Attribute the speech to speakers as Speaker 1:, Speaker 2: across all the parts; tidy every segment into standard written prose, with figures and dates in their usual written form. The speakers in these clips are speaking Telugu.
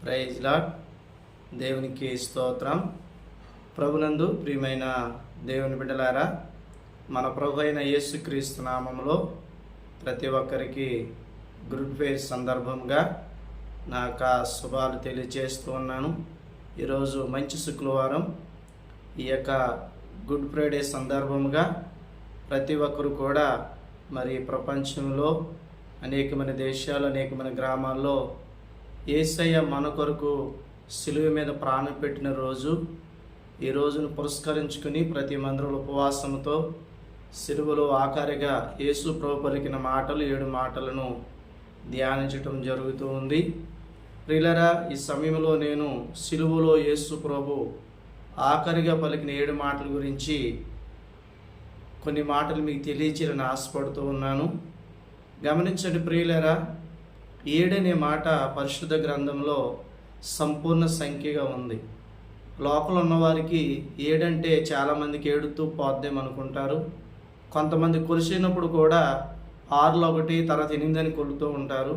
Speaker 1: Praise Lord. దేవునికి స్తోత్రం. ప్రభునందు ప్రియమైన దేవుని బిడ్డలారా, మన ప్రభు అయిన యేసుక్రీస్తు నామములో ప్రతి ఒక్కరికి గుడ్ ఫ్రైడే సందర్భంగా నా యొక్క శుభాలు తెలియజేస్తూ ఉన్నాను. ఈరోజు మంచి శుక్రవారం. ఈ యొక్క గుడ్ ఫ్రైడే సందర్భంగా ప్రతి ఒక్కరు కూడా మరి ప్రపంచంలో అనేకమైన దేశాలు, అనేకమైన గ్రామాల్లో యేసయ్య మన కొరకు సిలువ మీద ప్రాణం పెట్టిన రోజు. ఈ రోజును పురస్కరించుకుని ప్రతి మందిరం ఉపవాసంతో సిలువలో ఆఖరిగా యేసు ప్రభు పలికిన మాటలు 7 మాటలను ధ్యానించటం జరుగుతూ ఉంది. ప్రియులారా, ఈ సమయంలో నేను సిలువలో యేసు ప్రభు ఆఖరిగా పలికిన 7 మాటల గురించి కొన్ని మాటలు మీకు తెలియచేయాలని ఆశపడుతూ ఉన్నాను. గమనించండి ప్రియులారా, 7 అనే మాట పరిశుద్ధ గ్రంథంలో సంపూర్ణ సంఖ్యగా ఉంది. లోపల ఉన్నవారికి 7 అంటే చాలామందికి ఏడుతూ పోద్దేమనుకుంటారు. కొంతమంది కొలిసినప్పుడు కూడా 6లో 1 తర్వాత 8 అని కొలుతూ ఉంటారు.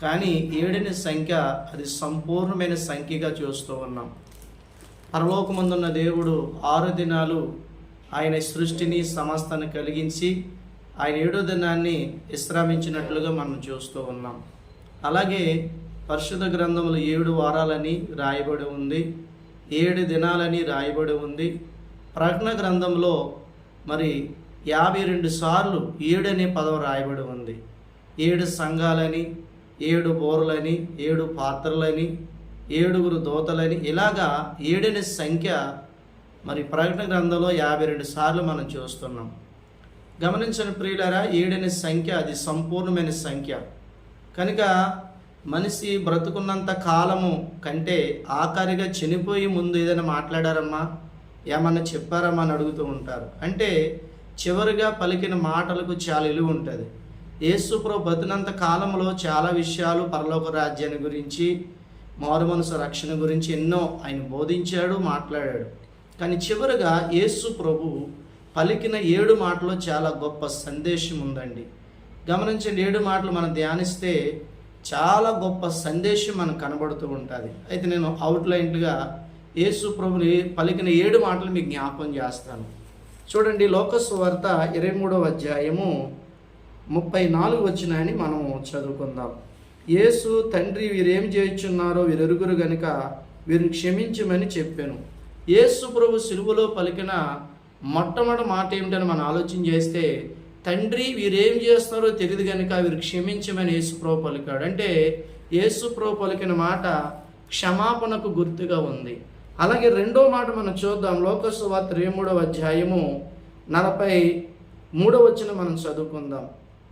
Speaker 1: కానీ 7 అనే సంఖ్య అది సంపూర్ణమైన సంఖ్యగా చూస్తూ ఉన్నాం. పరలోకమందున్న దేవుడు 6 దినాలు ఆయన సృష్టిని సమస్తాన్ని కలిగించి ఆయన 7వ దినాన్ని విశ్రమించినట్లుగా మనం చూస్తూ ఉన్నాం. అలాగే పరిశుద్ధ గ్రంథంలో 7 వారాలని రాయబడి ఉంది, 7 దినాలని రాయబడి ఉంది. ప్రకటన గ్రంథంలో మరి 52 సార్లు 7 అనే పదం రాయబడి ఉంది. 7 సంఘాలని, 7 బోర్లని, 7 పాత్రలని, 7 దూతలని, ఇలాగా 7 అనే సంఖ్య మరి ప్రకటన గ్రంథంలో 52 సార్లు మనం చూస్తున్నాం. గమనించిన ప్రియులారా, 7 అనే సంఖ్య అది సంపూర్ణమైన సంఖ్య. కనుక మనిషి బ్రతుకున్నంత కాలము కంటే ఆఖరిగా చనిపోయి ముందు ఏదైనా మాట్లాడారమ్మా, ఏమన్నా చెప్పారమ్మా అని అడుగుతూ ఉంటారు. అంటే చివరిగా పలికిన మాటలకు చాలా విలువ ఉంటుంది. యేసు ప్రభు బతినంత కాలంలో చాలా విషయాలు పరలోక రాజ్యాన్ని గురించి, మారు మనసు రక్షణ గురించి ఎన్నో ఆయన బోధించాడు, మాట్లాడాడు. కానీ చివరిగా యేసు ప్రభు పలికిన 7 మాటలో చాలా గొప్ప సందేశం ఉందండి. గమనించండి, 7 మాటలు మనం ధ్యానిస్తే చాలా గొప్ప సందేశం మనకు కనబడుతూ ఉంటుంది. అయితే నేను అవుట్లైన్లుగా యేసు ప్రభుని పలికిన 7 మాటలు మీకు జ్ఞాపకం చేస్తాను. చూడండి, లోకసు వార్త 23వ అధ్యాయము 34 వచనాన్ని మనం చదువుకుందాం. యేసు, తండ్రి వీరేం చేయుచున్నారో వీరెరుగురు గనుక వీరిని క్షమించమని చెప్పాను. యేసు ప్రభు సిలువలో పలికిన మొట్టమొదటి మాట ఏమిటని మనం ఆలోచన చేస్తే, తండ్రి వీరేం చేస్తారో తెలియదు కనుక వీరు క్షమించమని యేసు ప్రభు పలికాడు. అంటే యేసు ప్రభు పలికిన మాట క్షమాపణకు గుర్తుగా ఉంది. అలాగే 2వ మాట మనం చూద్దాం. లోకసు వార్త 23వ అధ్యాయము 43వ వచనం మనం చదువుకుందాం.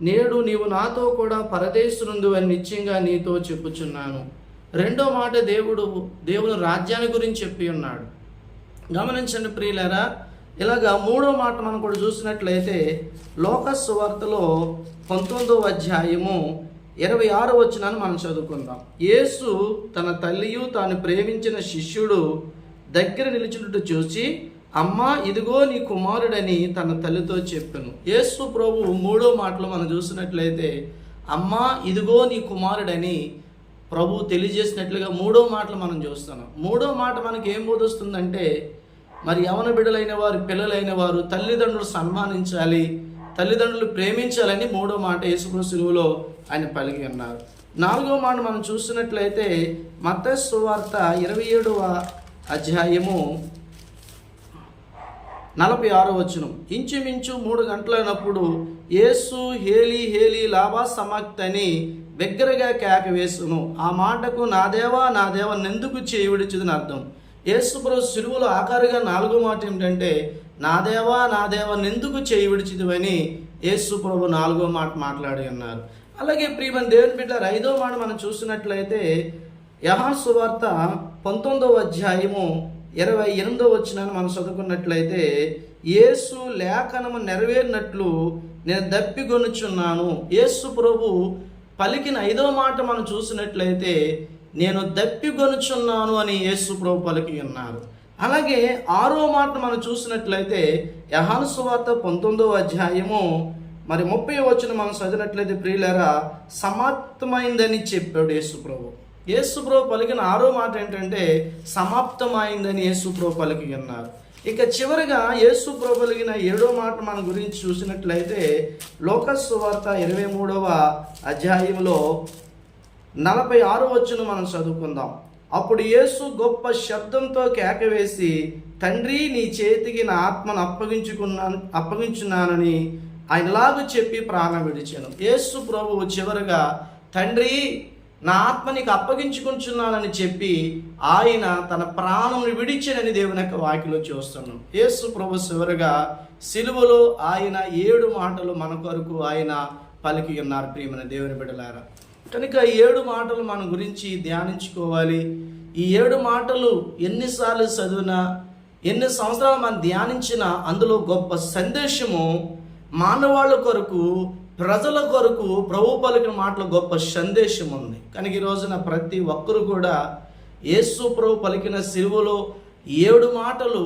Speaker 1: నేడు నీవు నాతో కూడా పరదేశునందు అని నిశ్చయంగా నీతో చెప్పుచున్నాను. 2వ మాట దేవుని రాజ్యాన్ని గురించి చెప్పి ఉన్నాడు. గమనించండి ప్రియులారా, ఇలాగా 3వ మాట మనం కూడా చూసినట్లయితే లోకసు వార్తలో 19వ అధ్యాయము 26వ వచనాన్ని మనం చదువుకుందాం. యేసు తన తల్లియు తాను ప్రేమించిన శిష్యుడు దగ్గర నిలిచినట్టు చూసి, అమ్మా ఇదిగో నీ కుమారుడని తన తల్లితో చెప్పాను. యేసు ప్రభు 3వ మాటలో మనం చూసినట్లయితే అమ్మా ఇదిగో నీ కుమారుడని ప్రభు తెలియజేసినట్లుగా 3వ మాటలు మనం చూస్తున్నాం. 3వ మాట మనకి ఏం బోధిస్తుందంటే, మరి యవన బిడ్డలైన వారు, పిల్లలైన వారు తల్లిదండ్రులు సన్మానించాలి, తల్లిదండ్రులు ప్రేమించాలని 3వ మాట యేసుక్రీస్తు సిలువలో ఆయన పలికి ఉన్నారు. 4వ మాట మనం చూసినట్లయితే మత్తయి సువార్త 27వ అధ్యాయము 46వ వచనం. ఇంచుమించు 3 గంటలైనప్పుడు యేసు హేలి హేలి లాభా సమాక్తని బిగ్గరగా కేక వేసును. ఆ మాటకు నా దేవా నెందుకు చేయి విడిచిదని అర్థం. యేసు ప్రభు సిలువలో ఆఖరిగా 4వ మాట ఏమిటంటే, నా దేవా నెందుకు చేయి విడిచిదివని యేసు ప్రభు 4వ మాట మాట్లాడి ఉన్నారు. అలాగే ప్రియమైన దేవుని బిడ్డలారా, 5వ మాట మనం చూసినట్లయితే యోహాను సువార్త 19వ అధ్యాయము 28వ వచనాన్ని మనం చదువుకున్నట్లయితే, యేసు లేఖనము నెరవేరినట్లు నేను దప్పిగొనుచున్నాను. యేసు ప్రభు పలికిన 5వ మాట మనం చూసినట్లయితే నేను దప్పిగొనుచున్నాను అని యేసు ప్రభు పలికి ఉన్నారు. అలాగే 6వ మాట మనం చూసినట్లయితే యోహాను సువార్త 19వ అధ్యాయము మరి 30వ వచనం మనం చదివినట్లయితే ప్రియులారా, సమాప్తమైందని చెప్పాడు యేసు ప్రభు. యేసుప్రభు పలికిన 6వ మాట ఏంటంటే సమాప్తమైందని యేసుప్రభు పలికి ఉన్నారు. ఇక చివరిగా యేసుప్రభు పలికిన 7వ మాట మన గురించి చూసినట్లయితే లోకాసు సువార్త 23వ అధ్యాయంలో 46వ వచనం మనం చదువుకుందాం. అప్పుడు యేసు గొప్ప శబ్దంతో కేకవేసి, తండ్రి, నీ చేతికి నా ఆత్మను అప్పగించున్నానని ఆయనలాగా చెప్పి ప్రాణం విడిచాను. యేసు ప్రభువు చివరిగా తండ్రి, నా ఆత్మ నీకు అప్పగించుకుంటున్నానని చెప్పి ఆయన తన ప్రాణం విడిచానని దేవుని యొక్క వాక్యలో చూస్తున్నాం. యేసు ప్రభు చివరిగా సిలువలో ఆయన 7 మాటలు మన కొరకు ఆయన పలికి ఉన్నారు. ప్రియమైన దేవుని బిడ్డలారా, కనుక 7 మాటలు మన గురించి ధ్యానించుకోవాలి. ఈ 7 మాటలు ఎన్నిసార్లు చదివినా, ఎన్ని సంవత్సరాలు మనం ధ్యానించినా అందులో గొప్ప సందేశము మానవాళ్ళ కొరకు, ప్రజల కొరకు ప్రభు పలికిన మాటలో గొప్ప సందేశం ఉంది. కనుక ఈ రోజున ప్రతి ఒక్కరు కూడా యేసు ప్రభు పలికిన సిలువలో 7 మాటలు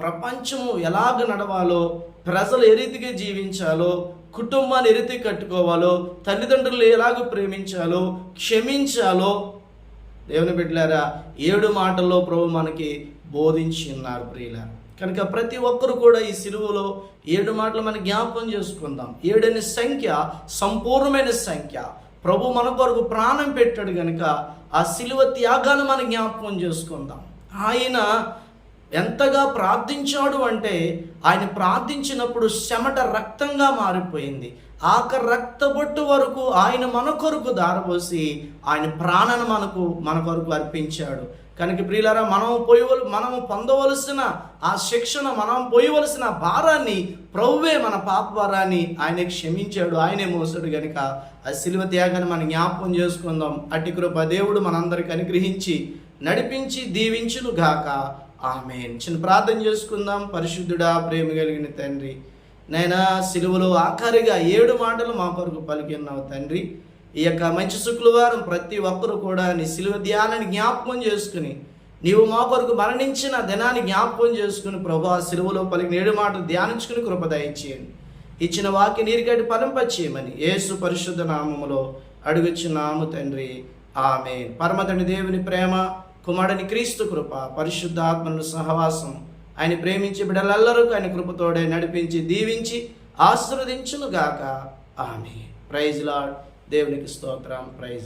Speaker 1: ప్రపంచము ఎలాగ నడవాలో, ప్రజలు ఏ రీతిగా జీవించాలో, కుటుంబాన్ని ఏ రీతి కట్టుకోవాలో, తల్లిదండ్రులు ఎలాగ ప్రేమించాలో, క్షమించాలో, దేవుని బిడ్డలారా 7 మాటల్లో ప్రభు మనకి బోధించి ఉన్నారు ప్రియులారా. కనుక ప్రతి ఒక్కరు కూడా ఈ సిలువలో 7 మాటలు మనం జ్ఞాపకం చేసుకుందాం. 7 అనే సంఖ్య సంపూర్ణమైన సంఖ్య. ప్రభు మన కొరకు ప్రాణం పెట్టాడు కనుక ఆ సిలువ త్యాగాన్ని మనం జ్ఞాపకం చేసుకుందాం. ఆయన ఎంతగా ప్రార్థించాడు అంటే ఆయన ప్రార్థించినప్పుడు చెమట రక్తంగా మారిపోయింది. ఆఖరి రక్తబొట్టు వరకు ఆయన మన కొరకు దారపోసి ఆయన ప్రాణాన్ని మన కొరకు అర్పించాడు. కనుక ప్రియులారా, మనము పొందవలసిన ఆ శిక్షణ, మనం పోయవలసిన భారాన్ని ప్రభువే, మన పాప భారాన్ని ఆయన క్షమించాడు, ఆయనే మోసాడు. కనుక ఆ సిలువ త్యాగాన్ని మనం జ్ఞాపకం చేసుకుందాం. అట్టి కృప దేవుడు మనందరికి అనుగ్రహించి నడిపించి దీవించును గాక. ఆమేన్. చిన్న ప్రార్థన చేసుకుందాం. పరిశుద్ధుడా, ప్రేమ కలిగిన తండ్రి, నైనా సిలువలో ఆఖరిగా 7 మాటలు మా కొరకు పలికిన్నావు తండ్రి. ఈ యొక్క మంచి శుక్రవారం ప్రతి ఒక్కరు కూడా నీ సిలువ ధ్యానాన్ని జ్ఞాపకం చేసుకుని, నీవు మా కొరకు మరణించిన దినాన్ని జ్ఞాపకం చేసుకుని ప్రభు ఆ సిలువలో పలికిన 7 మాటలు ధ్యానించుకుని కృప దయచేయండి. ఇచ్చిన వాక్య నీరికటి పరంపచేయమని యేసు పరిశుద్ధ నామములో అడుగుచున్నాము తండ్రి. ఆమేన్. పరమ తండ్రి దేవుని ప్రేమ, కుమారుని క్రీస్తు కృప, పరిశుద్ధాత్మను సహవాసం ఆయన ప్రేమించి బిడ్డలెల్లరూ ఆయన కృపతోడే నడిపించి దీవించి ఆశీర్వదించును గాక. ఆమేన్. Praise Lord. దేవునికి స్తోత్రం. ప్రైజ్.